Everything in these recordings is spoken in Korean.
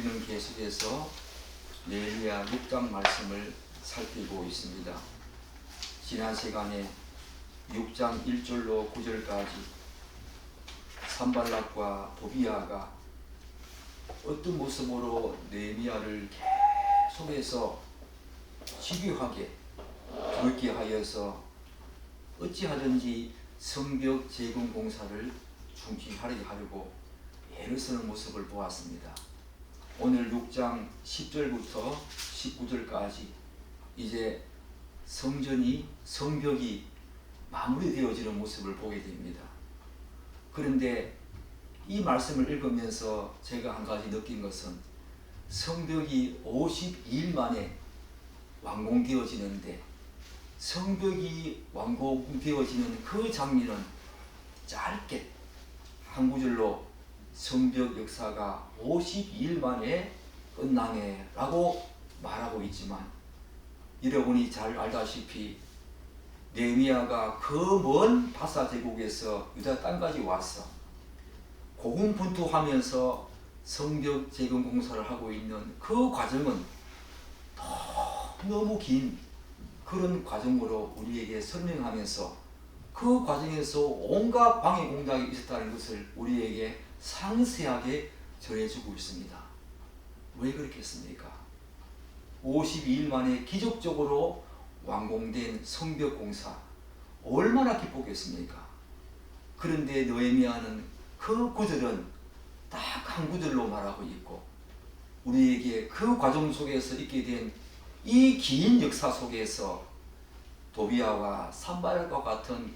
우리는 계속해서 느헤미야 6장 말씀을 살피고 있습니다. 지난 시간에 6장 1절로 9절까지 산발락과 도비아가 어떤 모습으로 느헤미야를 계속해서 집요하게 두렵게 하여서 어찌하든지 성벽 재건 공사를 중지하게 하려고 애를 쓰는 모습을 보았습니다. 오늘 6장 10절부터 19절까지 이제 성벽이 마무리되어지는 모습을 보게 됩니다. 그런데 이 말씀을 읽으면서 제가 한 가지 느낀 것은 성벽이 52일 만에 완공되어지는데 성벽이 완공되어지는 그 장면은 짧게 한 구절로 성벽 역사가 52일 만에 끝나네 라고 말하고 있지만, 여러분이 잘 알다시피 느헤미야가 그 먼 바사 제국에서 유다 땅까지 와서 고군분투하면서 성벽 재건 공사를 하고 있는 그 과정은 너무 긴 그런 과정으로 우리에게 설명하면서 그 과정에서 온갖 방해 공작이 있었다는 것을 우리에게 상세하게 전해주고 있습니다. 왜 그렇겠습니까? 52일 만에 기적적으로 완공된 성벽 공사, 얼마나 기쁘겠습니까? 그런데 느헤미야는 그 구절은 딱 한 구절로 말하고 있고, 우리에게 그 과정 속에서 있게 된 이 긴 역사 속에서 도비아와 산발락과 같은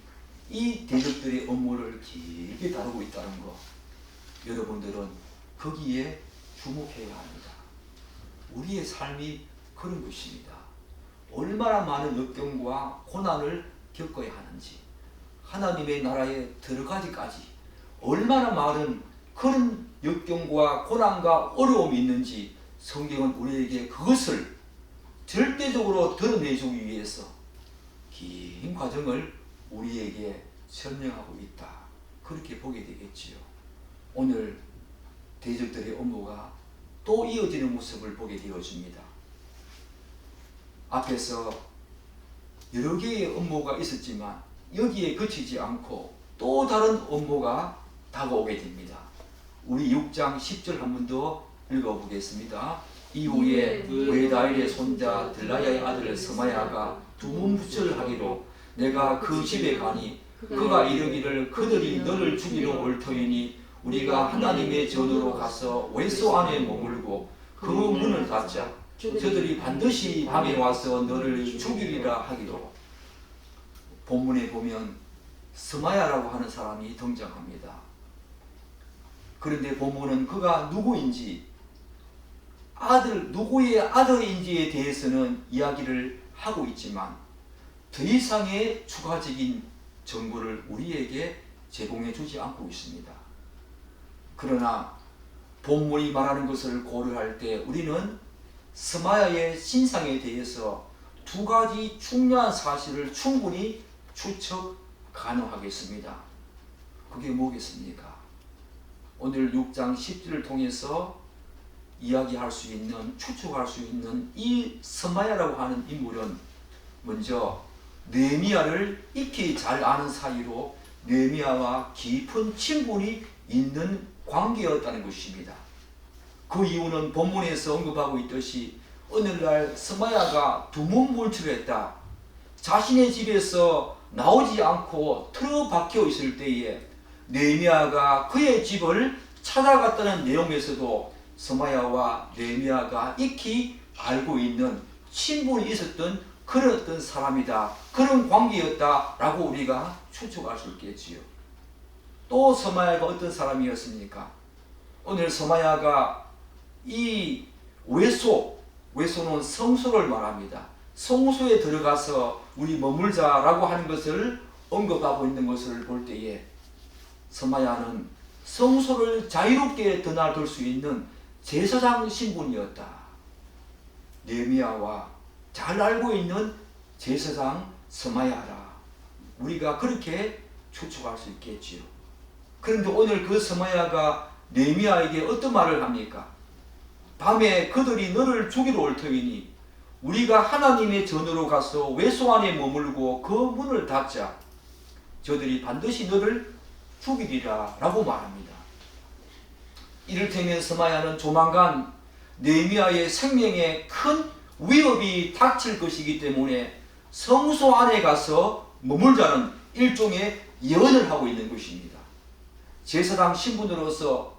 이 대적들의 업무를 길게 다루고 있다는 것, 여러분들은 거기에 주목해야 합니다. 우리의 삶이 그런 것입니다. 얼마나 많은 역경과 고난을 겪어야 하는지, 하나님의 나라에 들어가기까지 얼마나 많은 그런 역경과 고난과 어려움이 있는지 성경은 우리에게 그것을 절대적으로 드러내주기 위해서 긴 과정을 우리에게 설명하고 있다, 그렇게 보게 되겠지요. 오늘 대적들의 업무가 또 이어지는 모습을 보게 되어집니다. 앞에서 여러 개의 업무가 있었지만 여기에 그치지 않고 또 다른 업무가 다가오게 됩니다. 우리 6장 10절 한 번 더 읽어보겠습니다. 이후에 외다일의 손자 들라야의 아들 스마야가 두문부처를 하기로 내가 그 집에 가니 그가 이르기를 그들이 너를 죽이러 올 터이니 우리가 하나님의 전으로 가서 외소 안에 머물고 그 문을 닫자. 저들이 반드시 밤에 와서 너를 죽이리라 하기로. 본문에 보면 스마야라고 하는 사람이 등장합니다. 그런데 본문은 그가 누구인지, 누구의 아들인지에 대해서는 이야기를 하고 있지만 더 이상의 추가적인 정보를 우리에게 제공해 주지 않고 있습니다. 그러나 본문이 말하는 것을 고려할 때 우리는 스마야의 신상에 대해서 두 가지 중요한 사실을 충분히 추측 가능하겠습니다. 그게 뭐겠습니까? 오늘 6장 10절을 통해서 이야기할 수 있는, 추측할 수 있는 이 스마야라고 하는 인물은 먼저 느헤미야를 익히 잘 아는 사이로 느헤미야와 깊은 친분이 있는 관계였다는 것입니다. 그 이유는 본문에서 언급하고 있듯이 오늘날 스마야가 두문불출했다, 자신의 집에서 나오지 않고 틀어박혀 있을 때에 느헤미야가 그의 집을 찾아갔다는 내용에서도 스마야와 느헤미야가 익히 알고 있는 친분이 있었던 그런 어떤 사람이다, 그런 관계였다라고 우리가 추측할 수 있겠지요. 또 스마야가 어떤 사람이었습니까? 오늘 스마야가 이 외소는 성소를 말합니다. 성소에 들어가서 우리 머물자라고 하는 것을 언급하고 있는 것을 볼 때에 스마야는 성소를 자유롭게 드나들 수 있는 제사장 신분이었다. 느헤미야와 잘 알고 있는 제사장 스마야라, 우리가 그렇게 추측할 수 있겠지요. 그런데 오늘 그 스마야가 느헤미야에게 어떤 말을 합니까? 밤에 그들이 너를 죽이러 올 터이니 우리가 하나님의 전으로 가서 외소 안에 머물고 그 문을 닫자. 저들이 반드시 너를 죽이리라 라고 말합니다. 이를테면 스마야는 조만간 느헤미야의 생명에 큰 위협이 닥칠 것이기 때문에 성소 안에 가서 머물자는 일종의 예언을 하고 있는 것입니다. 제사장 신분으로서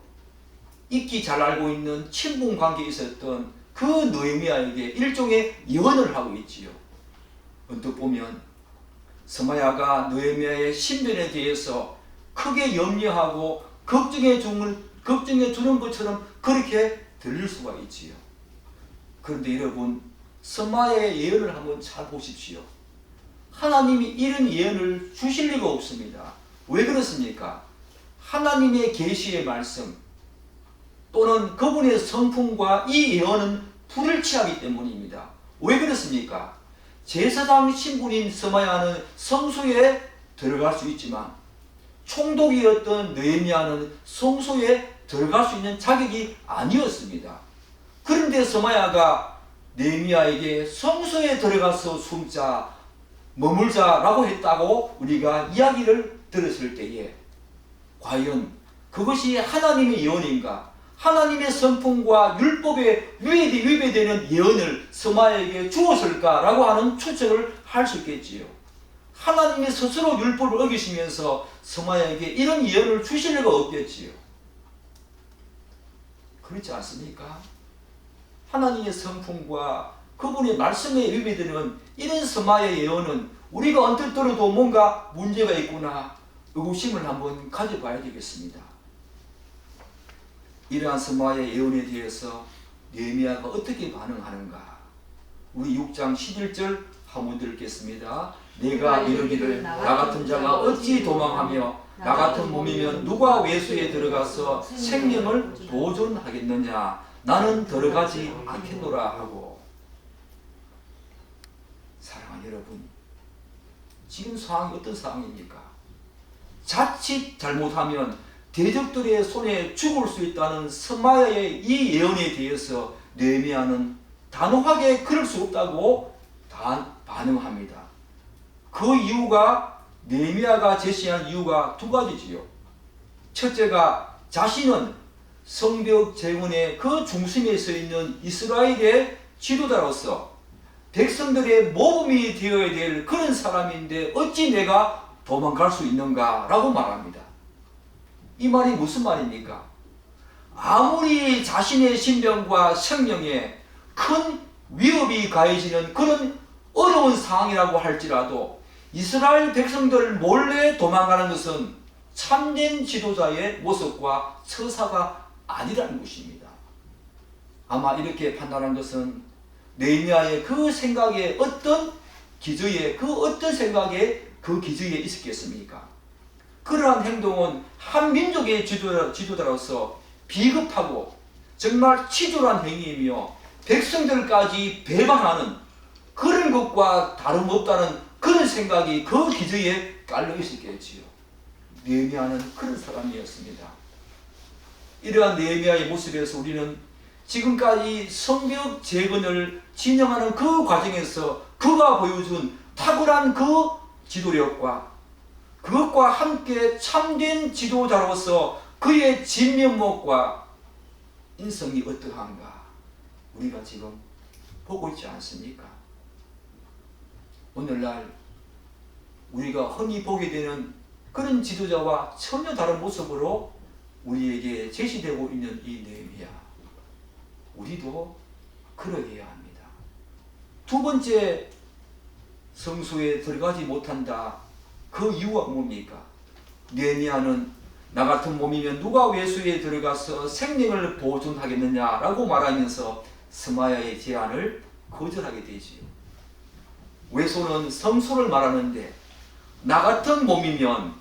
익히 잘 알고 있는 친분 관계에 있었던 그 느헤미야에게 일종의 예언을 하고 있지요. 언뜻 보면 스마야가 느헤미야의 신변에 대해서 크게 염려하고 걱정해 주는 것처럼 그렇게 들릴 수가 있지요. 그런데 여러분, 스마야의 예언을 한번 잘 보십시오. 하나님이 이런 예언을 주실 리가 없습니다. 왜 그렇습니까? 하나님의 계시의 말씀 또는 그분의 성품과 이 예언은 불일치하기 때문입니다. 왜 그렇습니까? 제사장 신분인 스마야는 성소에 들어갈 수 있지만 총독이었던 느헤미야는 성소에 들어갈 수 있는 자격이 아니었습니다. 그런데 스마야가 느헤미야에게 성소에 들어가서 숨자, 머물자라고 했다고 우리가 이야기를 들었을 때에 과연 그것이 하나님의 예언인가? 하나님의 성품과 율법에 위배되는 예언을 스마야에게 주었을까라고 하는 추측을 할 수 있겠지요. 하나님이 스스로 율법을 어기시면서 스마야에게 이런 예언을 주실 리가 없겠지요. 그렇지 않습니까? 하나님의 성품과 그분의 말씀에 위배되는 이런 스마야의 예언은 우리가 언뜻 들어도 뭔가 문제가 있구나 의구심을 한번 가져봐야 되겠습니다. 이러한 스마야의 예언에 대해서 느헤미야가 어떻게 반응하는가? 우리 6장 11절 한번 읽겠습니다. 내가 이르기를 나 같은 자가 어찌 도망하며 나 같은 몸이면 누가 외소에 들어가서 생명을 보존하겠느냐? 나는 들어가지 않겠노라 하고. 사랑하는 여러분, 지금 상황이 어떤 상황입니까? 자칫 잘못하면 대적들의 손에 죽을 수 있다는 스마야의 이 예언에 대해서 느헤미야는 단호하게 그럴 수 없다고 반응합니다. 그 이유가 느헤미야가 제시한 이유가 두 가지지요. 첫째가 자신은 성벽 재건의 그 중심에 서 있는 이스라엘의 지도자로서 백성들의 모범이 되어야 될 그런 사람인데 어찌 내가 도망갈 수 있는가 라고 말합니다. 이 말이 무슨 말입니까? 아무리 자신의 신병과 생명에 큰 위협이 가해지는 그런 어려운 상황이라고 할지라도 이스라엘 백성들 몰래 도망가는 것은 참된 지도자의 모습과 처사가 아니라는 것입니다. 아마 이렇게 판단한 것은 느헤미야의 그 생각에 어떤 기저에 그 기저에 있었겠습니까? 그러한 행동은 한 민족의 지도자로서 비겁하고 정말 치졸한 행위이며 백성들까지 배반하는 그런 것과 다름없다는 그런 생각이 그 기저에 깔려 있었겠지요. 느헤미야는 그런 사람이었습니다. 이러한 느헤미야의 모습에서 우리는 지금까지 성벽 재건을 진행하는 그 과정에서 그가 보여준 탁월한 그 지도력과 그것과 함께 참된 지도자로서 그의 진면목과 인성이 어떠한가 우리가 지금 보고 있지 않습니까? 오늘날 우리가 흔히 보게 되는 그런 지도자와 전혀 다른 모습으로 우리에게 제시되고 있는 이 느헤미야, 우리도 그러해야 합니다. 두 번째, 성소에 들어가지 못한다. 그 이유가 뭡니까? 느헤미야는 나 같은 몸이면 누가 외소에 들어가서 생명을 보존하겠느냐라고 말하면서 스마야의 제안을 거절하게 되지요. 외소는 성소를 말하는데 나 같은 몸이면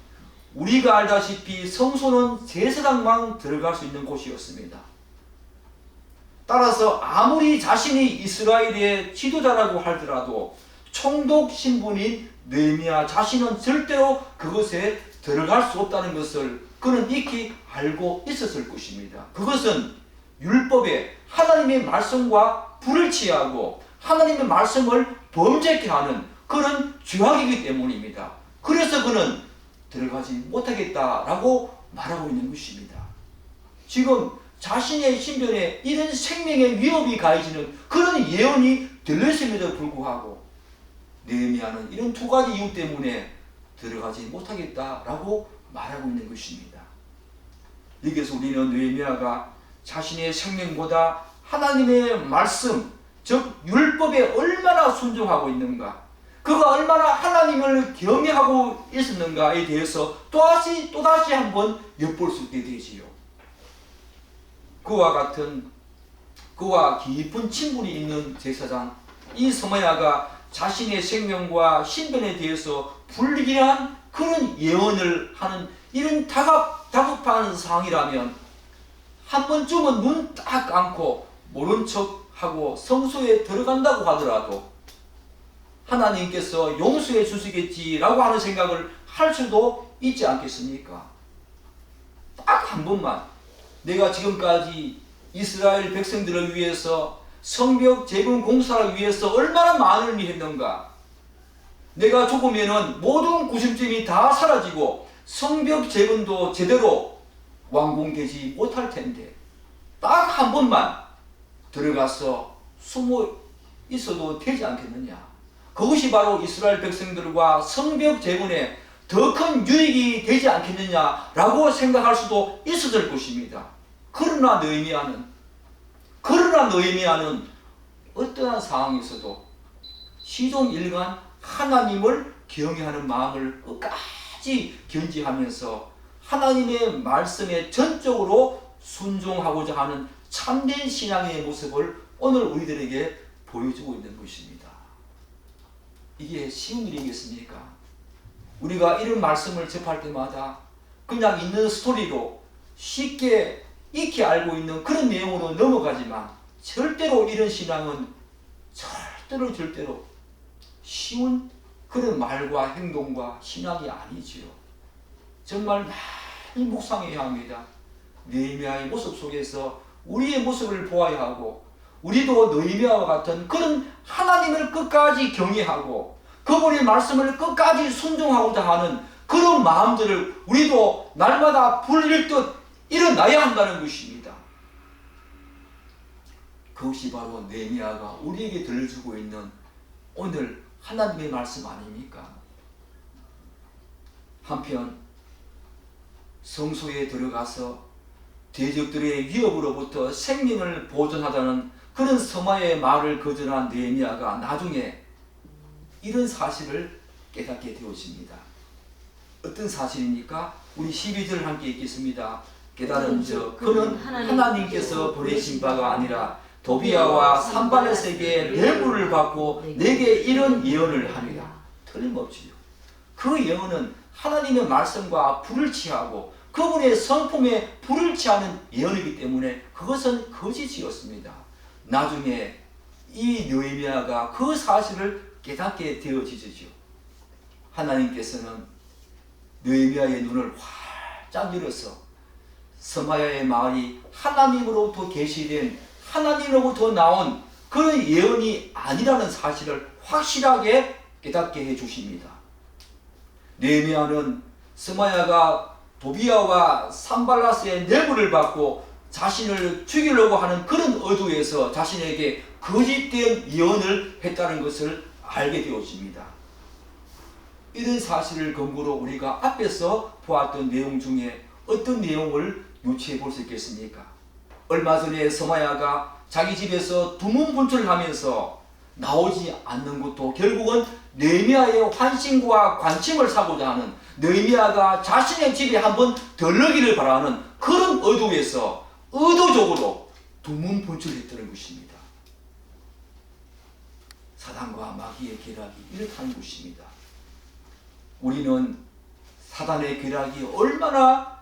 우리가 알다시피 성소는 제사장만 들어갈 수 있는 곳이었습니다. 따라서 아무리 자신이 이스라엘의 지도자라고 하더라도 총독 신분인 느헤미야 자신은 절대로 그것에 들어갈 수 없다는 것을 그는 익히 알고 있었을 것입니다. 그것은 율법에 하나님의 말씀과 불을 취하고 하나님의 말씀을 범죄케 하는 그런 죄악이기 때문입니다. 그래서 그는 들어가지 못하겠다라고 말하고 있는 것입니다. 지금 자신의 신변에 이런 생명의 위협이 가해지는 그런 예언이 들렸음에도 불구하고 느헤미야는 이런 두 가지 이유 때문에 들어가지 못하겠다라고 말하고 있는 것입니다. 여기서 우리는 느헤미야가 자신의 생명보다 하나님의 말씀, 즉 율법에 얼마나 순종하고 있는가, 그가 얼마나 하나님을 경외하고 있었는가에 대해서 또다시 한번 엿볼 수 있게 되지요. 그와 깊은 친분이 있는 제사장 이 스마야가 자신의 생명과 신변에 대해서 불길한 그런 예언을 하는 이런 다급한 상황이라면 한 번쯤은 눈 딱 감고 모른 척하고 성소에 들어간다고 하더라도 하나님께서 용서해 주시겠지라고 하는 생각을 할 수도 있지 않겠습니까? 딱 한 번만 내가 지금까지 이스라엘 백성들을 위해서 성벽 재건 공사를 위해서 얼마나 많은 일을 했는가. 내가 죽으면은 모든 구심점이 다 사라지고 성벽 재건도 제대로 완공되지 못할 텐데 딱 한 번만 들어가서 숨어 있어도 되지 않겠느냐. 그것이 바로 이스라엘 백성들과 성벽 재건에 더 큰 유익이 되지 않겠느냐라고 생각할 수도 있었을 것입니다. 그러나 느헤미야는 어떠한 상황에서도 시종일관 하나님을 경외하는 마음을 끝까지 견지하면서 하나님의 말씀에 전적으로 순종하고자 하는 참된 신앙의 모습을 오늘 우리들에게 보여주고 있는 것입니다. 이게 쉬운 일이겠습니까? 우리가 이런 말씀을 접할 때마다 그냥 있는 스토리로 쉽게 익히 알고 있는 그런 내용으로 넘어가지만 절대로 이런 신앙은 절대로 쉬운 그런 말과 행동과 신앙이 아니지요. 정말 많이 묵상해야 합니다. 느헤미야의 모습 속에서 우리의 모습을 보아야 하고 우리도 느헤미야와 같은 그런 하나님을 끝까지 경외하고 그분의 말씀을 끝까지 순종하고자 하는 그런 마음들을 우리도 날마다 불일듯 일어나야 한다는 것입니다. 그것이 바로 느헤미야가 우리에게 들려주고 있는 오늘 하나님의 말씀 아닙니까? 한편 성소에 들어가서 대적들의 위협으로부터 생명을 보존하자는 그런 스마야의 말을 거절한 느헤미야가 나중에 이런 사실을 깨닫게 되어집니다. 어떤 사실입니까? 우리 12절 함께 읽겠습니다. 깨달은즉 그는 하나님께서 보내신 바가 아니라 도비야와 산발렛에게 뇌물을 받고 내게 이런 예언을 하니라. 틀림없지요. 그 예언은 하나님의 말씀과 불을 취하고 그분의 성품에 불을 취하는 예언이기 때문에 그것은 거짓이었습니다. 나중에 이 느헤미야가 그 사실을 깨닫게 되어지죠. 하나님께서는 느헤미야의 눈을 활짝 열어서 스마야의 말이 하나님으로부터 계시된 하나님으로부터 나온 그런 예언이 아니라는 사실을 확실하게 깨닫게 해주십니다. 느헤미야는 스마야가 도비야와 산발라스의 뇌물을 받고 자신을 죽이려고 하는 그런 어두에서 자신에게 거짓된 예언을 했다는 것을 알게 되어집니다. 이런 사실을 근거로 우리가 앞에서 보았던 내용 중에 어떤 내용을 유추해 볼 수 있겠습니까? 얼마 전에 스마야가 자기 집에서 두문분출을 하면서 나오지 않는 것도 결국은 느헤미야의 환심과 관심을 사고자 하는 느헤미야가 자신의 집에 한번 들르기를 바라는 그런 어두에서 의도적으로 두문분출했다는 것입니다. 사단과 마귀의 계략이 이렇다는 것입니다. 우리는 사단의 계략이 얼마나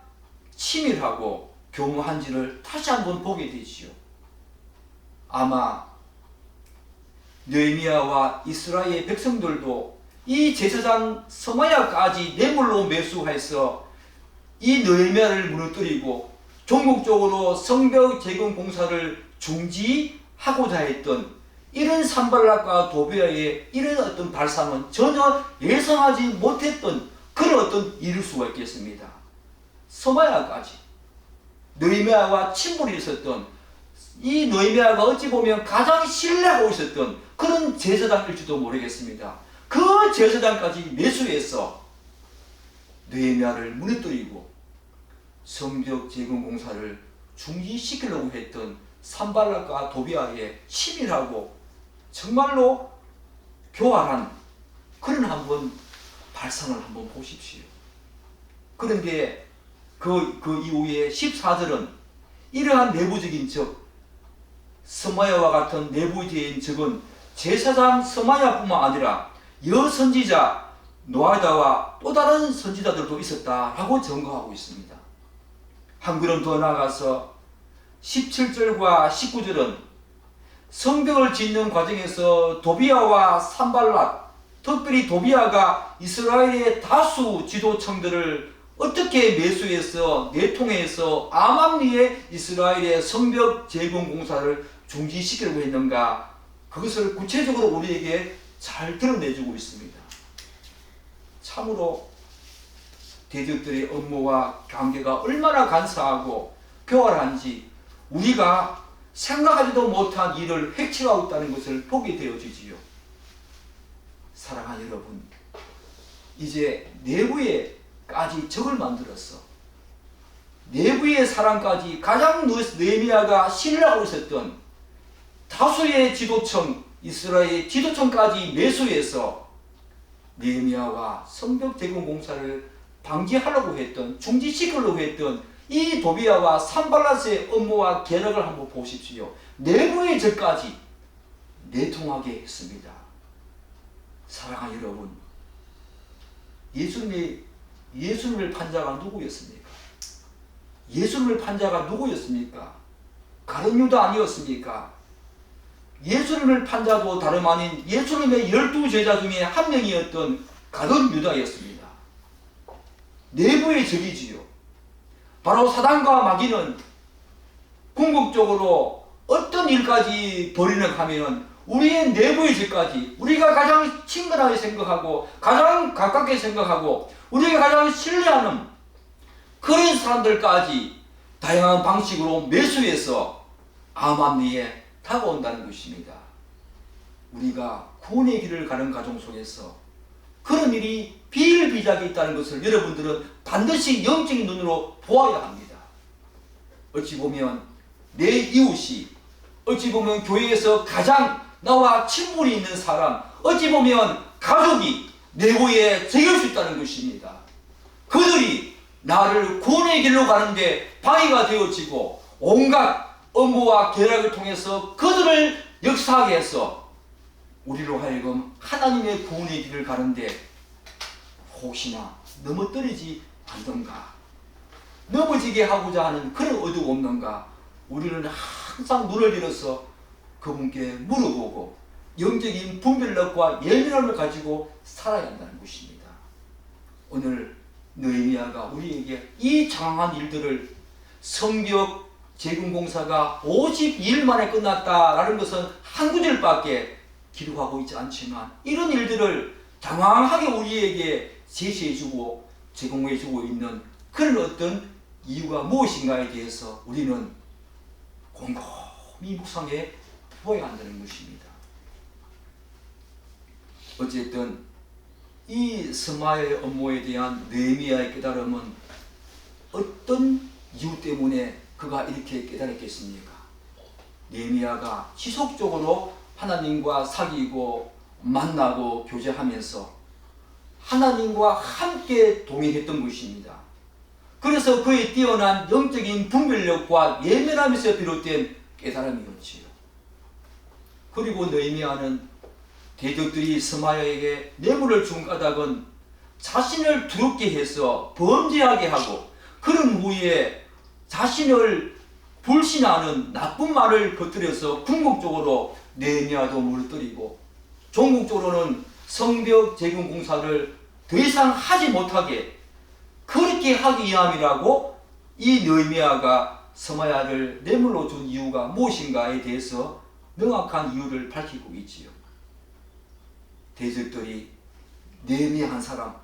치밀하고 교묘한지를 다시 한번 보게 되지요. 아마 느헤미야와 이스라엘 백성들도 이 제사장 스마야까지 뇌물로 매수해서 이 느헤미야를 무너뜨리고 종국적으로 성벽 재건 공사를 중지하고자 했던 이런 산발락과 도비아의 이런 어떤 발상은 전혀 예상하지 못했던 그런 어떤 이룰 수가 있겠습니다. 서마야까지 느헤미야와 친분이 있었던 이 느헤미야가 어찌 보면 가장 신뢰하고 있었던 그런 제사장일지도 모르겠습니다. 그 제사장까지 매수해서 느헤미야를 무너뜨리고 성벽 재건 공사를 중지시키려고 했던 산발락과 도비아의 치밀하고 정말로 교활한 그런 한번 발상을 한번 보십시오. 그런데 그 이후에 14절은 이러한 내부적인 적, 스마야와 같은 내부적인 적은 제사장 스마야뿐만 아니라 여선지자 노아다와 또 다른 선지자들도 있었다라고 증거하고 있습니다. 한 걸음 더 나아가서 17절과 19절은 성벽을 짓는 과정에서 도비아와 산발락, 특별히 도비아가 이스라엘의 다수 지도층들을 어떻게 매수해서 내통해서 아맘리에 이스라엘의 성벽 재건 공사를 중지시키려고 했는가, 그것을 구체적으로 우리에게 잘 드러내주고 있습니다. 참으로 대적들의 업무와 관계가 얼마나 간사하고 교활한지 우리가 생각하지도 못한 일을 획책하고 있다는 것을 보게 되어지지요. 사랑하는 여러분, 이제 내부에까지 적을 만들었어. 내부의 사람까지 가장 느헤미야가 신뢰하고 있었던 다수의 지도층, 이스라엘 지도층까지 매수해서 느헤미야와 성벽 재건 공사를 방지하려고 했던, 중지시키려고 했던 이 도비아와 산발랏의 업무와 계략을 한번 보십시오. 내부의 적까지 내통하게 했습니다. 사랑하는 여러분, 예수님을 판자가 누구였습니까? 예수님을 판자가 누구였습니까? 가룟 유다 아니었습니까? 예수님을 판자도 다름 아닌 예수님의 12제자 중에 한 명이었던 가룟 유다였습니다. 내부의 적이지요. 바로 사단과 마귀는 궁극적으로 어떤 일까지 벌이는가 하면 우리의 내부의 적까지, 우리가 가장 친근하게 생각하고 가장 가깝게 생각하고 우리가 가장 신뢰하는 그런 사람들까지 다양한 방식으로 매수해서 암암리에 다가온다는 것입니다. 우리가 구원의 길을 가는 과정 속에서 그런 일이 비일비재하게 있다는 것을 여러분들은 반드시 영적인 눈으로 보아야 합니다. 어찌 보면 내 이웃이, 어찌 보면 교회에서 가장 나와 친분이 있는 사람, 어찌 보면 가족이 내부에 적일 수 있다는 것입니다. 그들이 나를 구원의 길로 가는데 방해가 되어지고 온갖 업무와 계략을 통해서 그들을 역사하게 해서 우리로 하여금 하나님의 구원의 길을 가는데 혹시나 넘어뜨리지 않던가, 넘어지게 하고자 하는 그런 의도가 없는가, 우리는 항상 눈을 들어서 그분께 물어보고 영적인 분별력과 예민함을 가지고 살아야 한다는 것입니다. 오늘 느헤미야가 우리에게 이 장황한 일들을, 성벽 재건 공사가 52일 만에 끝났다라는 것은 한 구절밖에 기록하고 있지 않지만 이런 일들을 장황하게 우리에게 제시해주고 제공해주고 있는 그런 어떤 이유가 무엇인가에 대해서 우리는 곰곰이 묵상해 보아야 한다는 것입니다. 어쨌든 이 스마야의 업무에 대한 느헤미야의 깨달음은 어떤 이유 때문에 그가 이렇게 깨달았겠습니까? 느헤미야가 지속적으로 하나님과 사귀고 만나고 교제하면서 하나님과 함께 동행했던 것입니다. 그래서 그의 뛰어난 영적인 분별력과 예민함에서 비롯된 깨달음이었지요. 그리고 느헤미야는 대적들이 스마야에게 뇌물을 준 까닭은 자신을 두렵게 해서 범죄하게 하고 그런 후에 자신을 불신하는 나쁜 말을 겉들여서 궁극적으로 느헤미야도 무너뜨리고 종국적으로는 성벽 재건 공사를 더 이상 하지 못하게 그렇게 하기 위함이라고 이 느헤미야가 스마야를 뇌물로 준 이유가 무엇인가에 대해서 명확한 이유를 밝히고 있지요. 대적들이 느헤미야 한 사람,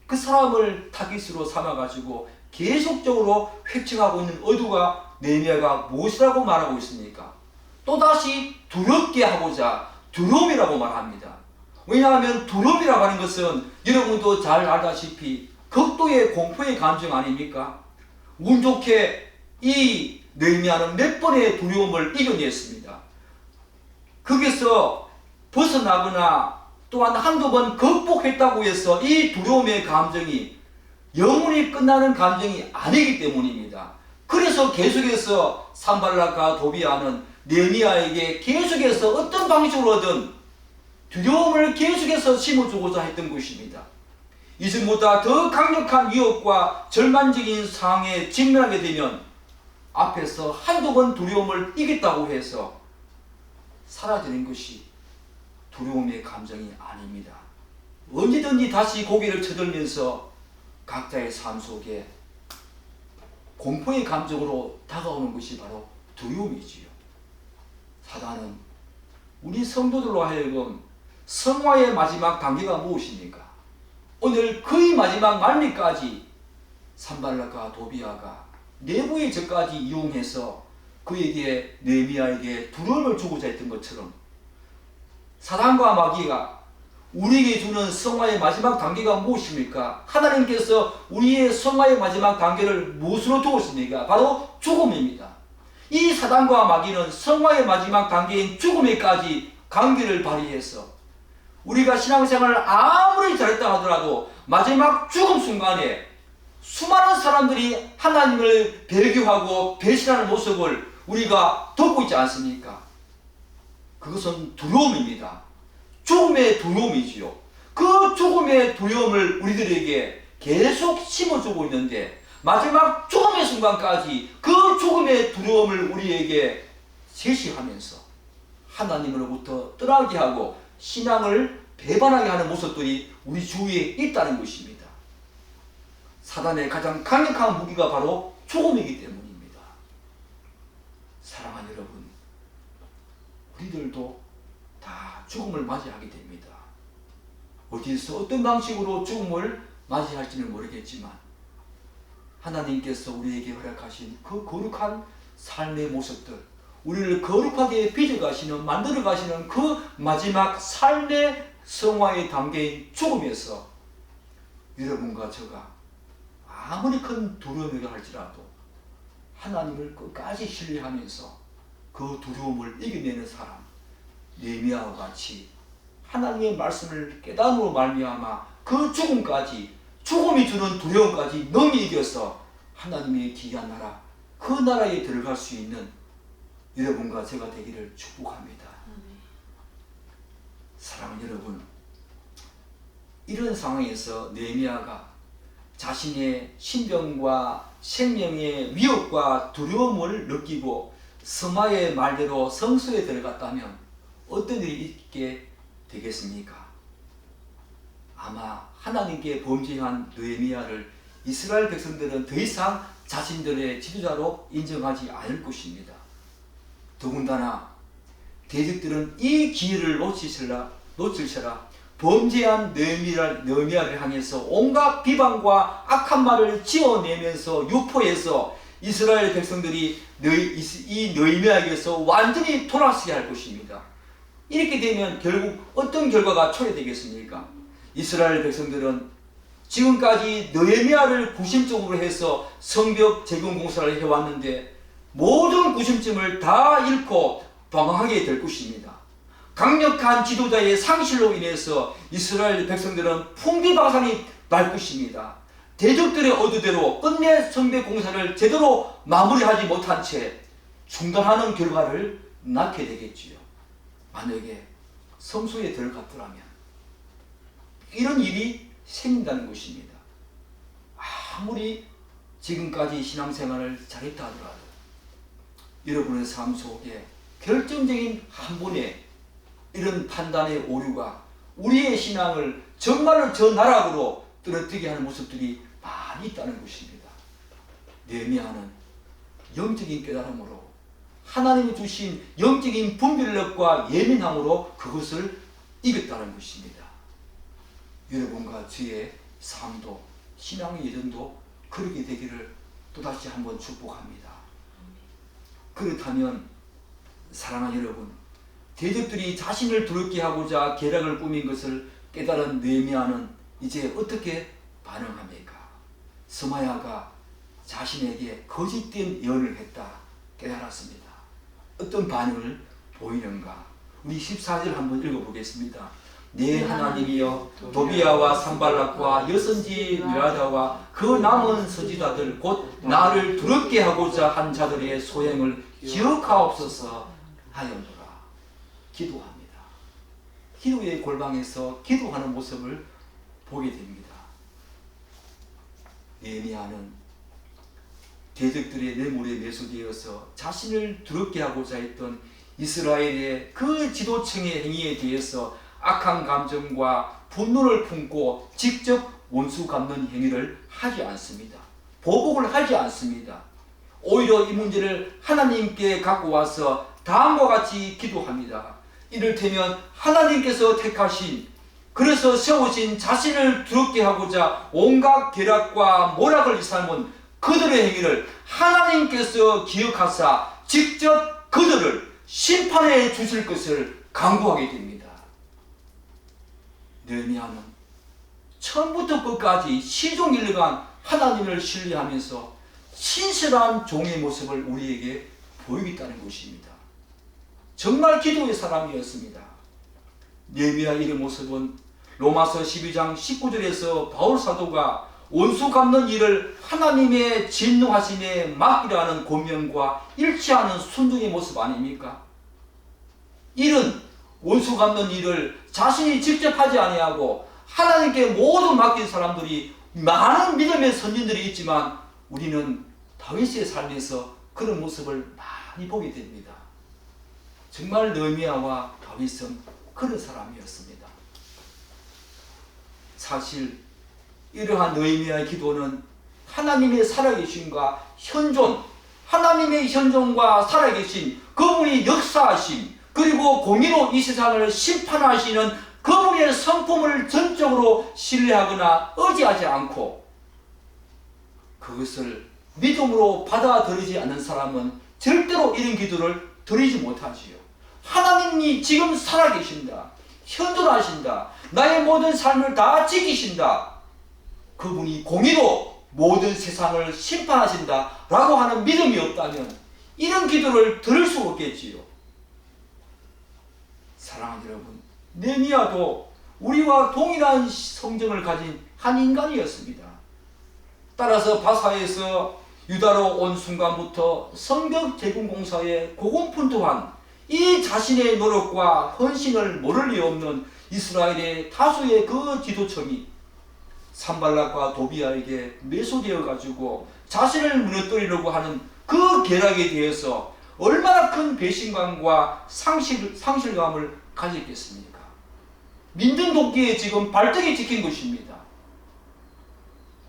그 사람을 타깃으로 삼아가지고 계속적으로 획책하고 있는 의도가 느헤미야가 무엇이라고 말하고 있습니까? 또다시 두렵게 하고자 두려움이라고 말합니다. 왜냐하면 두려움이라고 하는 것은 여러분도 잘 알다시피 극도의 공포의 감정 아닙니까? 운 좋게 이 느헤미야는 몇 번의 두려움을 이겨냈습니다. 거기서 벗어나거나 또한 한두 번 극복했다고 해서 이 두려움의 감정이 영원히 끝나는 감정이 아니기 때문입니다. 그래서 계속해서 산발락과 도비아는 느헤미야에게 계속해서 어떤 방식으로든 두려움을 계속해서 심어주고자 했던 것입니다. 이전보다 더 강력한 위협과 절망적인 상황에 직면하게 되면 앞에서 한두 번 두려움을 이겼다고 해서 사라지는 것이 두려움의 감정이 아닙니다. 언제든지 다시 고개를 쳐들면서 각자의 삶 속에 공포의 감정으로 다가오는 것이 바로 두려움이지요. 사단은 우리 성도들로 하여금 성화의 마지막 단계가 무엇입니까? 오늘 거의 마지막 말미까지 산발락과 도비아가 내부의 적까지 이용해서 그에게 느헤미야에게 두려움을 주고자 했던 것처럼 사단과 마귀가 우리에게 주는 성화의 마지막 단계가 무엇입니까? 하나님께서 우리의 성화의 마지막 단계를 무엇으로 두었습니까? 바로 죽음입니다. 이 사단과 마귀는 성화의 마지막 단계인 죽음에까지 관계를 발휘해서 우리가 신앙생활을 아무리 잘했다 하더라도 마지막 죽음 순간에 수많은 사람들이 하나님을 배교하고 배신하는 모습을 우리가 듣고 있지 않습니까? 그것은 두려움입니다. 죽음의 두려움이지요. 그 죽음의 두려움을 우리들에게 계속 심어주고 있는데 마지막 죽음의 순간까지 그 죽음의 두려움을 우리에게 제시하면서 하나님으로부터 떠나게 하고 신앙을 배반하게 하는 모습들이 우리 주위에 있다는 것입니다. 사단의 가장 강력한 무기가 바로 죽음이기 때문입니다. 사랑하는 여러분, 우리들도 다 죽음을 맞이하게 됩니다. 어디서 어떤 방식으로 죽음을 맞이할지는 모르겠지만 하나님께서 우리에게 허락하신 그 거룩한 삶의 모습들, 우리를 거룩하게 빚어가시는, 만들어가시는 그 마지막 삶의 성화의 단계인 죽음에서 여러분과 저가 아무리 큰 두려움이라 할지라도 하나님을 끝까지 신뢰하면서 그 두려움을 이겨내는 사람, 느헤미야와 같이 하나님의 말씀을 깨달음으로 말미암아 그 죽음까지, 죽음이 주는 두려움까지 넘이 이겨서 하나님의 귀한 나라, 그 나라에 들어갈 수 있는 여러분과 제가 되기를 축복합니다. 사랑하는 여러분, 이런 상황에서 느헤미야가 자신의 신병과 생명의 위협과 두려움을 느끼고 스마의 말대로 성소에 들어갔다면 어떤 일이 있게 되겠습니까? 아마 하나님께 범죄한 느헤미야를 이스라엘 백성들은 더 이상 자신들의 지도자로 인정하지 않을 것입니다. 더군다나 대적들은 이 기회를 놓칠세라 범죄한 느헤미야를 향해서 온갖 비방과 악한 말을 지어내면서 유포해서 이스라엘 백성들이 이 느헤미야에게서 완전히 돌아서게 할 것입니다. 이렇게 되면 결국 어떤 결과가 초래되겠습니까? 이스라엘 백성들은 지금까지 느헤미야를 구심점으로 해서 성벽 재건 공사를 해왔는데 모든 구심점을 다 잃고 방황하게 될 것입니다. 강력한 지도자의 상실로 인해서 이스라엘 백성들은 풍비박산이 날 것입니다. 대적들의 의도대로 끝내 성벽 공사를 제대로 마무리하지 못한 채 중단하는 결과를 낳게 되겠지요. 만약에 성소에 들어갔더라면 이런 일이 생긴다는 것입니다. 아무리 지금까지 신앙생활을 잘했다 하더라도 여러분의 삶 속에 결정적인 한 번의 이런 판단의 오류가 우리의 신앙을 정말로 저 나락으로 떨어뜨리게 하는 모습들이 많이 있다는 것입니다. 느헤미야는 영적인 깨달음으로 하나님이 주신 영적인 분별력과 예민함으로 그것을 이겼다는 것입니다. 여러분과 저의 삶도 신앙의 여정도 그렇게 되기를 또다시 한번 축복합니다. 그렇다면 사랑하는 여러분, 대적들이 자신을 두렵게 하고자 계략을 꾸민 것을 깨달은 느헤미야는 이제 어떻게 반응합니까? 스마야가 자신에게 거짓된 예언을 했다 깨달았습니다. 어떤 반응을 보이는가? 우리 14절 한번 읽어보겠습니다. 내 하나님이여 도비야와 산발락과 여선지 미라다와 그 남은 서지자들 곧 나를 두렵게 하고자 한 자들의 소행을 기억하옵소서 하였노라. 기도합니다. 기도의 골방에서 기도하는 모습을 보게 됩니다. 느헤미야는 대적들의 뇌물에 매수되어서 자신을 두렵게 하고자 했던 이스라엘의 그 지도층의 행위에 대해서 악한 감정과 분노를 품고 직접 원수 갚는 행위를 하지 않습니다. 보복을 하지 않습니다. 오히려 이 문제를 하나님께 갖고 와서 다음과 같이 기도합니다. 이를테면 하나님께서 택하신, 그래서 세우신 자신을 두렵게 하고자 온갖 계략과 모략을 일삼은 그들의 행위를 하나님께서 기억하사 직접 그들을 심판해 주실 것을 간구하게 됩니다. 느헤미야는 처음부터 끝까지 시종일관 하나님을 신뢰하면서 신실한 종의 모습을 우리에게 보이겠다는 것입니다. 정말 기도의 사람이었습니다. 느헤미야 이런 모습은 로마서 12장 19절에서 바울 사도가 원수 갚는 일을 하나님의 진노하심에 맡기라는 권면과 일치하는 순종의 모습 아닙니까? 이런 원수 갚는 일을 자신이 직접 하지 아니하고 하나님께 모두 맡긴 사람들이 많은 믿음의 선진들이 있지만 우리는 다윗의 삶에서 그런 모습을 많이 보게 됩니다. 정말 느헤미야와 다윗은 그런 사람이었습니다. 사실 이러한 느헤미야의 기도는 하나님의 살아계심과 현존, 하나님의 현존과 살아계신 그분이 역사하심, 그리고 공의로 이 세상을 심판하시는 그분의 성품을 전적으로 신뢰하거나 의지하지 않고 그것을 믿음으로 받아들이지 않는 사람은 절대로 이런 기도를 드리지 못하지요. 하나님이 지금 살아계신다, 현존하신다, 나의 모든 삶을 다 지키신다, 그분이 공의로 모든 세상을 심판하신다 라고 하는 믿음이 없다면 이런 기도를 들을 수 없겠지요. 사랑하는 여러분, 느헤미야도 우리와 동일한 성정을 가진 한 인간이었습니다. 따라서 바사에서 유다로 온 순간부터 성벽 재건공사에 고군분투한 이 자신의 노력과 헌신을 모를 리 없는 이스라엘의 다수의 그 지도층이 산발락과 도비야에게 매수되어 가지고 자신을 무너뜨리려고 하는 그 계략에 대해서 얼마나 큰 배신감과 상실감을 가졌겠습니까? 민든 도끼에 지금 발등이 찍힌 것입니다.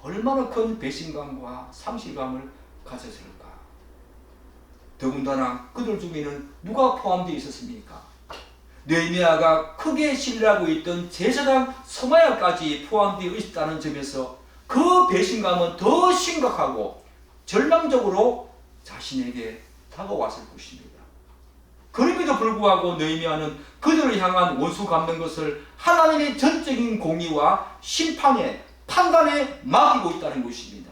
얼마나 큰 배신감과 상실감을 가졌을까? 더군다나 그들 중에는 누가 포함되어 있었습니까? 느헤미야가 크게 신뢰하고 있던 제사장 스마야까지 포함되어 있다는 점에서 그 배신감은 더 심각하고 절망적으로 자신에게 다가왔을 것입니다. 그럼에도 불구하고 느헤미야는 그들을 향한 원수 갚는 것을 하나님의 전적인 공의와 심판에, 판단에 맡기고 있다는 것입니다.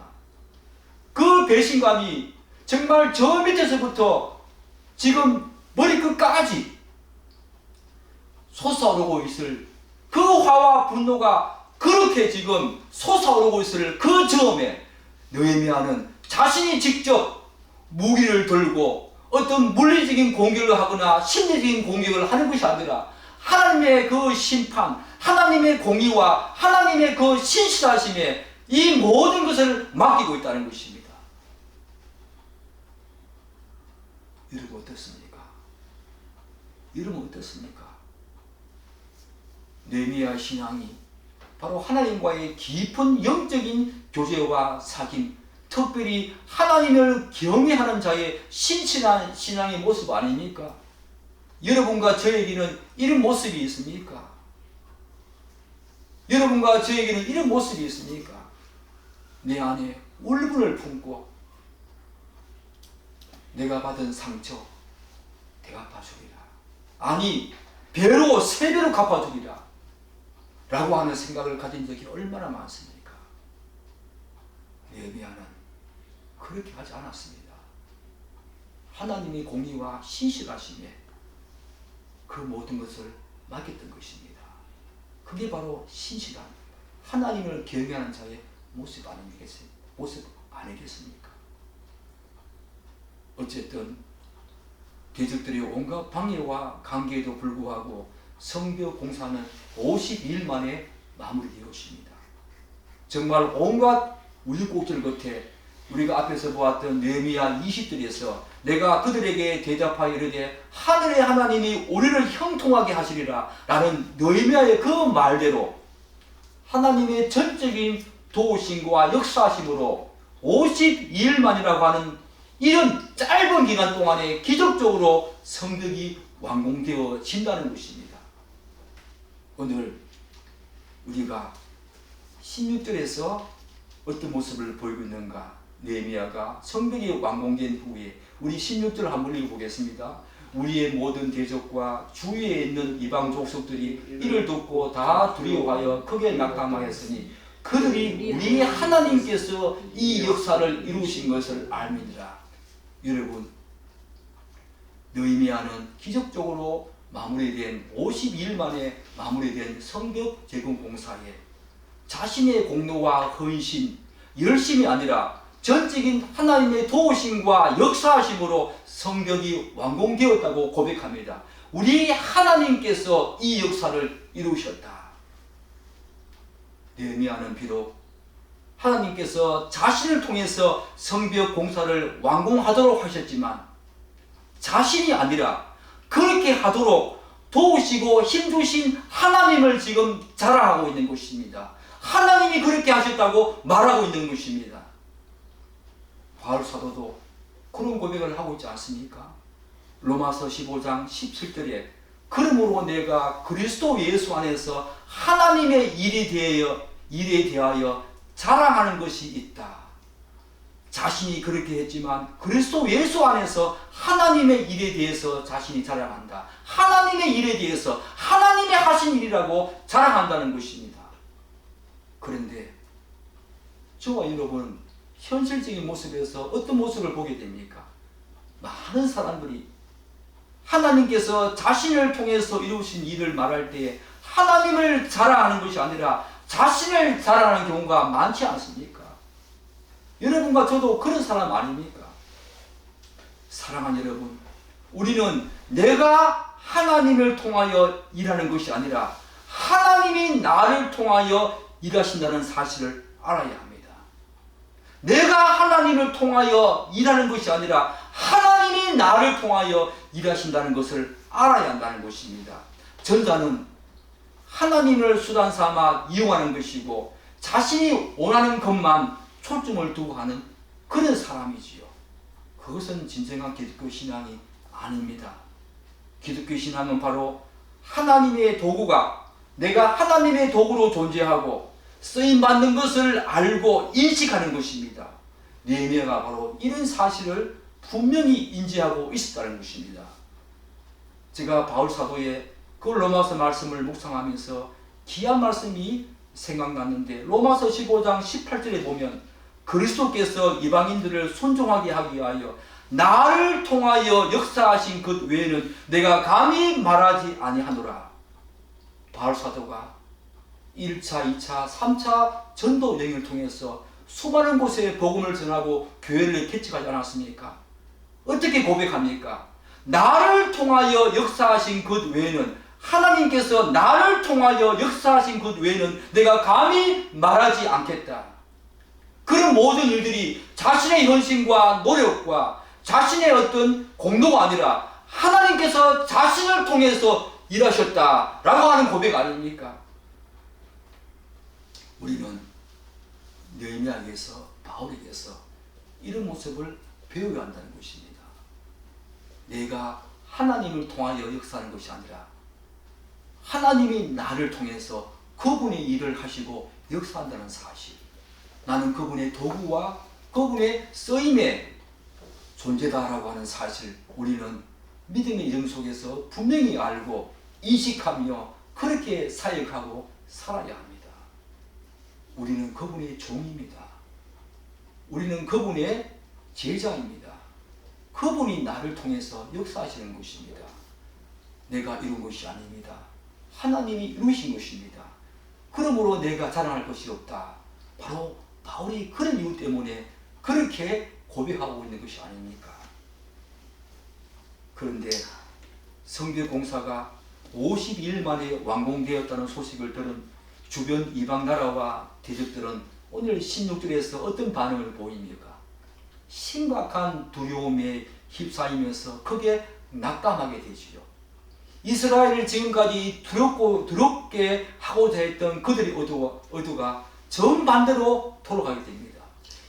그 배신감이 정말 저 밑에서부터 지금 머리끝까지 솟아오르고 있을 그 화와 분노가 그렇게 지금 솟아오르고 있을 그 즈음에 느헤미야는 자신이 직접 무기를 들고 어떤 물리적인 공격을 하거나 심리적인 공격을 하는 것이 아니라 하나님의 그 심판, 하나님의 공의와 하나님의 그 신실하심에 이 모든 것을 맡기고 있다는 것입니다. 여러분 어떻습니까? 여러분 어떻습니까? 느헤미야 신앙이 바로 하나님과의 깊은 영적인 교제와 사귐, 특별히 하나님을 경외하는 자의 신실한 신앙의 모습 아닙니까? 여러분과 저에게는 이런 모습이 있습니까? 여러분과 저에게는 이런 모습이 있습니까? 내 안에 울분을 품고 내가 받은 상처 대갚아주리라. 아니 배로 세 배로 갚아주리라 라고 하는 생각을 가진 적이 얼마나 많습니까? 느헤미야는 그렇게 하지 않았습니다. 하나님의 공의와 신실하심에 그 모든 것을 맡겼던 것입니다. 그게 바로 신실한 하나님을 경외하는 자의 모습 아니겠습니까? 어쨌든 대적들의 온갖 방해와 관계에도 불구하고 성벽 공사는 52일 만에 마무리되었습니다. 정말 온갖 우여곡절 끝에 우리가 앞에서 보았던 느헤미야 20절에서 내가 그들에게 대답하여 이르되 하늘의 하나님이 우리를 형통하게 하시리라 라는 느헤미야의 그 말대로 하나님의 전적인 도우심과 역사하심으로 52일 만이라고 하는 이런 짧은 기간 동안에 기적적으로 성벽이 완공되어진다는 것입니다. 오늘 우리가 16절에서 어떤 모습을 보이고 있는가? 느헤미야가 성벽이 완공된 후에 우리 16절을 한번 읽어보겠습니다. 우리의 모든 대적과 주위에 있는 이방 족속들이 이를 듣고 다 두려워하여 크게 낙담하였으니 그들이 우리 하나님께서 이 역사를 이루신 것을 알미니라. 여러분, 느헤미야는 기적적으로 마무리된 52일 만에 마무리된 성벽 재건 공사에 자신의 공로와 헌신, 열심이 아니라 전적인 하나님의 도우심과 역사하심으로 성벽이 완공되었다고 고백합니다. 우리 하나님께서 이 역사를 이루셨다. 느헤미야는 비록 하나님께서 자신을 통해서 성벽 공사를 완공하도록 하셨지만 자신이 아니라 그렇게 하도록 도우시고 힘주신 하나님을 지금 자랑하고 있는 것입니다. 하나님이 그렇게 하셨다고 말하고 있는 것입니다. 바울 사도도 그런 고백을 하고 있지 않습니까? 로마서 15장 17절에 그러므로 내가 그리스도 예수 안에서 하나님의 일에 대하여 자랑하는 것이 있다. 자신이 그렇게 했지만 그리스도 예수 안에서 하나님의 일에 대해서 자신이 자랑한다. 하나님의 일에 대해서 하나님의 하신 일이라고 자랑한다는 것입니다. 그런데 저와 여러분 현실적인 모습에서 어떤 모습을 보게 됩니까? 많은 사람들이 하나님께서 자신을 통해서 이루신 일을 말할 때 하나님을 자랑하는 것이 아니라 자신을 자랑하는 경우가 많지 않습니까? 여러분과 저도 그런 사람 아닙니까? 사랑하는 여러분, 우리는 내가 하나님을 통하여 일하는 것이 아니라 하나님이 나를 통하여 일하신다는 사실을 알아야 합니다. 내가 하나님을 통하여 일하는 것이 아니라 하나님이 나를 통하여 일하신다는 것을 알아야 한다는 것입니다. 전자는 하나님을 수단 삼아 이용하는 것이고 자신이 원하는 것만 초점을 두고 하는 그런 사람이지요. 그것은 진정한 기독교 신앙이 아닙니다. 기독교 신앙은 바로 하나님의 도구가 내가 하나님의 도구로 존재하고 쓰임받는 것을 알고 인식하는 것입니다. 느헤미야가 바로 이런 사실을 분명히 인지하고 있었다는 것입니다. 제가 바울 사도의 그 로마서 말씀을 묵상하면서 귀한 말씀이 생각났는데 로마서 15장 18절에 보면 그리스도께서 이방인들을 순종하게 하기 위하여 나를 통하여 역사하신 것 외에는 내가 감히 말하지 아니하노라. 바울 사도가 1차, 2차, 3차 전도 여행을 통해서 수많은 곳에 복음을 전하고 교회를 개척하지 않았습니까? 어떻게 고백합니까? 나를 통하여 역사하신 것 외에는 하나님께서 나를 통하여 역사하신 것 외에는 내가 감히 말하지 않겠다. 그런 모든 일들이 자신의 헌신과 노력과 자신의 어떤 공로가 아니라 하나님께서 자신을 통해서 일하셨다라고 하는 고백 아닙니까? 우리는 느헤미야에게서 바울에게서 이런 모습을 배워야 한다는 것입니다. 내가 하나님을 통하여 역사하는 것이 아니라 하나님이 나를 통해서 그분의 일을 하시고 역사한다는 사실, 나는 그분의 도구와 그분의 쓰임의 존재다라고 하는 사실, 우리는 믿음의 이름 속에서 분명히 알고 인식하며 그렇게 사역하고 살아야 합니다. 우리는 그분의 종입니다. 우리는 그분의 제자입니다. 그분이 나를 통해서 역사하시는 것입니다. 내가 이룬 것이 아닙니다. 하나님이 이루신 것입니다. 그러므로 내가 자랑할 것이 없다. 바로 바울이 그런 이유 때문에 그렇게 고백하고 있는 것이 아닙니까? 그런데 성벽공사가 52일 만에 완공되었다는 소식을 들은 주변 이방 나라와 대적들은 오늘 16절에서 어떤 반응을 보입니까? 심각한 두려움에 휩싸이면서 크게 낙담하게 되지요. 이스라엘을 지금까지 두렵게 하고자 했던 그들의 의도가 정반대로 돌아가게 됩니다.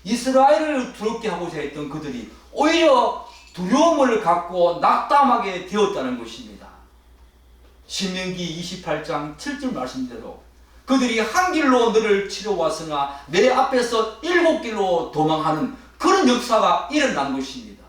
이스라엘을 두렵게 하고자 했던 그들이 오히려 두려움을 갖고 낙담하게 되었다는 것입니다. 신명기 28장 7절 말씀대로 그들이 한 길로 너를 치러 왔으나 내 앞에서 7길로 도망하는 그런 역사가 일어난 것입니다.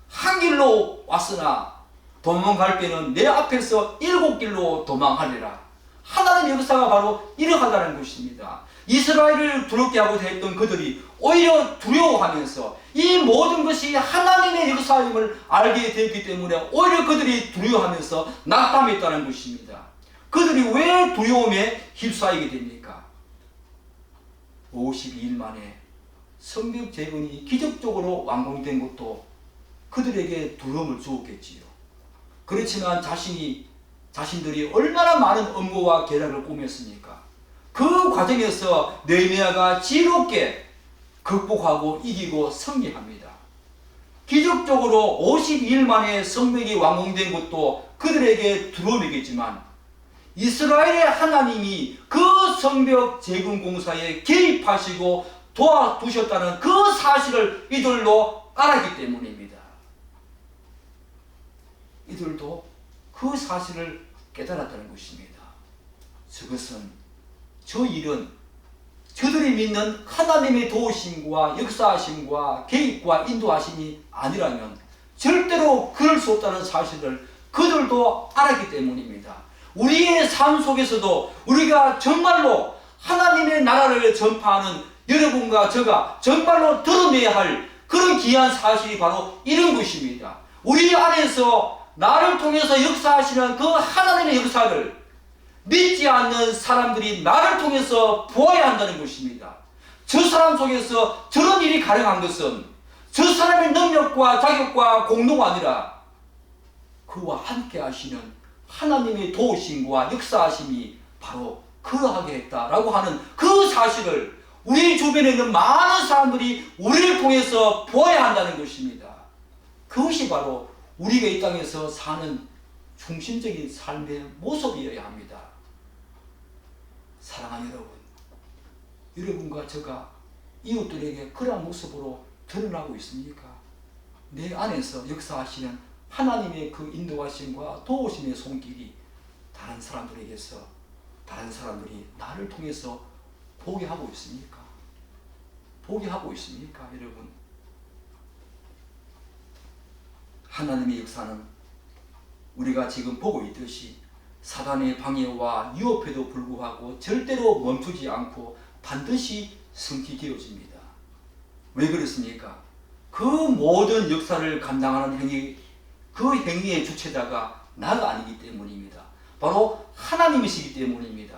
한 길로 왔으나 도망갈 때는 내 앞에서 7길로 도망하리라. 하나님의 역사가 바로 이러하다는 것입니다. 이스라엘을 두렵게 하고자 했던 그들이 오히려 두려워하면서 이 모든 것이 하나님의 역사임을 알게 되었기 때문에 오히려 그들이 두려워하면서 낙담했다는 것입니다. 그들이 왜 두려움에 휩싸이게 됩니까? 52일 만에 성벽 재건이 기적적으로 완공된 것도 그들에게 두려움을 주었겠지요. 그렇지만 자신들이 얼마나 많은 업무와 계략을 꾸몄습니까? 그 과정에서 느헤미야가 지혜롭게 극복하고 이기고 승리합니다. 기적적으로 52일 만에 성벽이 완공된 것도 그들에게 두려움이겠지만 이스라엘의 하나님이 그 성벽 재건 공사에 개입하시고 도와주셨다는 그 사실을 이들도 알았기 때문입니다. 이들도 그 사실을 깨달았다는 것입니다. 저 일은 저들이 믿는 하나님의 도우심과 역사하심과 개입과 인도하심이 아니라면 절대로 그럴 수 없다는 사실을 그들도 알았기 때문입니다. 우리의 삶 속에서도 우리가 정말로 하나님의 나라를 전파하는 여러분과 제가 정말로 드러내야 할 그런 귀한 사실이 바로 이런 것입니다. 우리 안에서 나를 통해서 역사하시는 그 하나님의 역사를 믿지 않는 사람들이 나를 통해서 보아야 한다는 것입니다. 저 사람 속에서 저런 일이 가능한 것은 저 사람의 능력과 자격과 공로가 아니라 그와 함께 하시는 하나님의 도우심과 역사하심이 바로 그러하게 했다라고 하는 그 사실을 우리 주변에 있는 많은 사람들이 우리를 통해서 보아야 한다는 것입니다. 그것이 바로 우리가 이 땅에서 사는 중심적인 삶의 모습이어야 합니다. 사랑하는 여러분, 여러분과 제가 이웃들에게 그러한 모습으로 드러나고 있습니까? 내 안에서 역사하시는 하나님의 그 인도하심과 도우심의 손길이 다른 사람들에게서 다른 사람들이 나를 통해서 보게 하고 있습니까? 보게 하고 있습니까, 여러분? 하나님의 역사는 우리가 지금 보고 있듯이 사단의 방해와 유혹에도 불구하고 절대로 멈추지 않고 반드시 성취되어집니다. 왜 그렇습니까? 그 모든 역사를 감당하는 행위, 그 행위의 주체자가 나가 아니기 때문입니다. 바로 하나님이시기 때문입니다.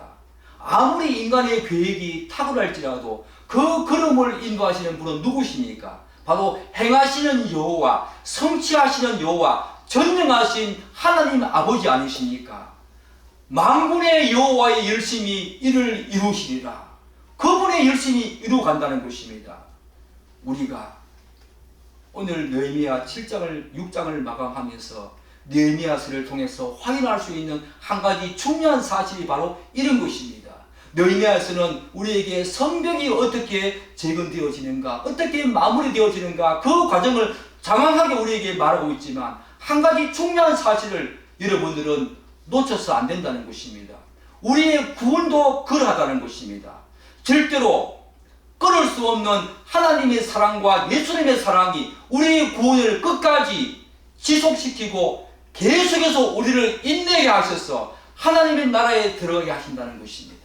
아무리 인간의 계획이 탁월할지라도 그 걸음을 인도하시는 분은 누구십니까? 바로 행하시는 여호와, 성취하시는 여호와, 전능하신 하나님 아버지 아니십니까? 만군의 여호와의 열심히 이를 이루시리라. 그분의 열심히 이루어간다는 것입니다. 우리가 오늘 느헤미야 7장을 6장을 마감하면서 느헤미야서를 통해서 확인할 수 있는 한 가지 중요한 사실이 바로 이런 것입니다. 느헤미야서는 우리에게 성벽이 어떻게 재건되어지는가, 어떻게 마무리되어지는가 그 과정을 장황하게 우리에게 말하고 있지만 한 가지 중요한 사실을 여러분들은 놓쳐서 안 된다는 것입니다. 우리의 구원도 그러하다는 것입니다. 절대로 끊을 수 없는 하나님의 사랑과 예수님의 사랑이 우리의 구원을 끝까지 지속시키고 계속해서 우리를 인내하게 하셔서 하나님의 나라에 들어가게 하신다는 것입니다.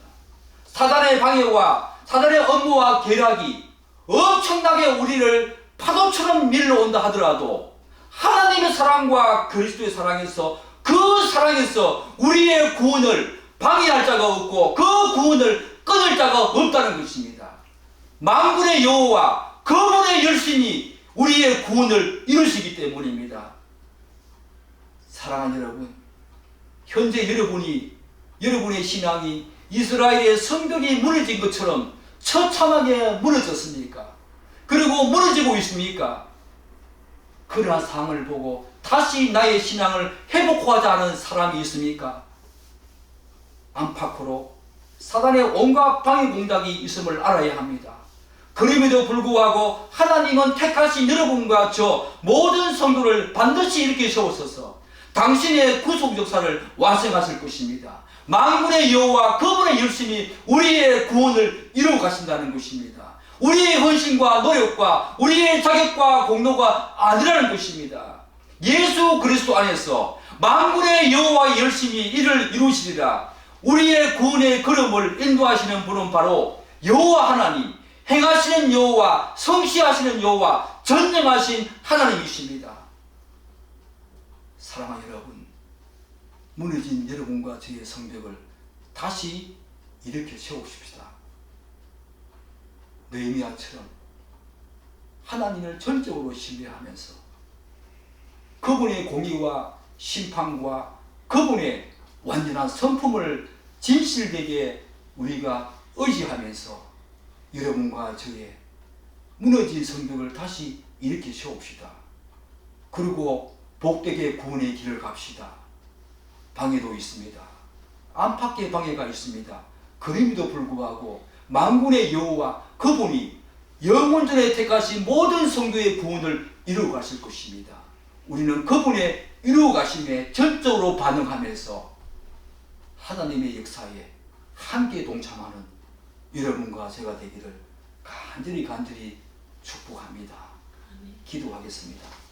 사단의 방해와 사단의 업무와 계략이 엄청나게 우리를 파도처럼 밀려온다 하더라도 하나님의 사랑과 그리스도의 사랑에서 그 사랑에서 우리의 구원을 방해할 자가 없고 그 구원을 끊을 자가 없다는 것입니다. 만군의 여호와 그분의 열심히 우리의 구원을 이루시기 때문입니다. 사랑하는 여러분, 현재 여러분의 신앙이 이스라엘의 성벽이 무너진 것처럼 처참하게 무너졌습니까? 그리고 무너지고 있습니까? 그러한 상황을 보고 다시 나의 신앙을 회복하자 하는 사람이 있습니까? 안팎으로 사단의 온갖 방해 공작이 있음을 알아야 합니다. 그럼에도 불구하고 하나님은 택하신 여러분과 저 모든 성도를 반드시 이렇게 세우셔서 당신의 구속 역사를 완성하실 것입니다. 만군의 여호와 그분의 열심히 우리의 구원을 이루어 가신다는 것입니다. 우리의 헌신과 노력과 우리의 자격과 공로가 아니라는 것입니다. 예수 그리스도 안에서 만군의 여호와의 열심히 이를 이루시리라. 우리의 구원의 걸음을 인도하시는 분은 바로 여호와 하나님, 행하시는 여호와, 성취하시는 여호와, 전능하신 하나님이십니다. 사랑하는 여러분, 무너진 여러분과 저의 성벽을 다시 일으켜 세우십시다. 느헤미야처럼 하나님을 전적으로 신뢰하면서 그분의 공의와 심판과 그분의 완전한 성품을 진실되게 우리가 의지하면서 여러분과 저의 무너진 성벽을 다시 일으켜 세웁시다. 그리고 복되게 구원의 길을 갑시다. 방해도 있습니다. 안팎의 방해가 있습니다. 그럼에도 불구하고 만군의 여호와 그분이 영원전에 택하신 모든 성도의 구원을 이루어 가실 것입니다. 우리는 그분의 이루어 가심에 전적으로 반응하면서 하나님의 역사에 함께 동참하는 여러분과 제가 되기를 간절히 축복합니다. 기도하겠습니다.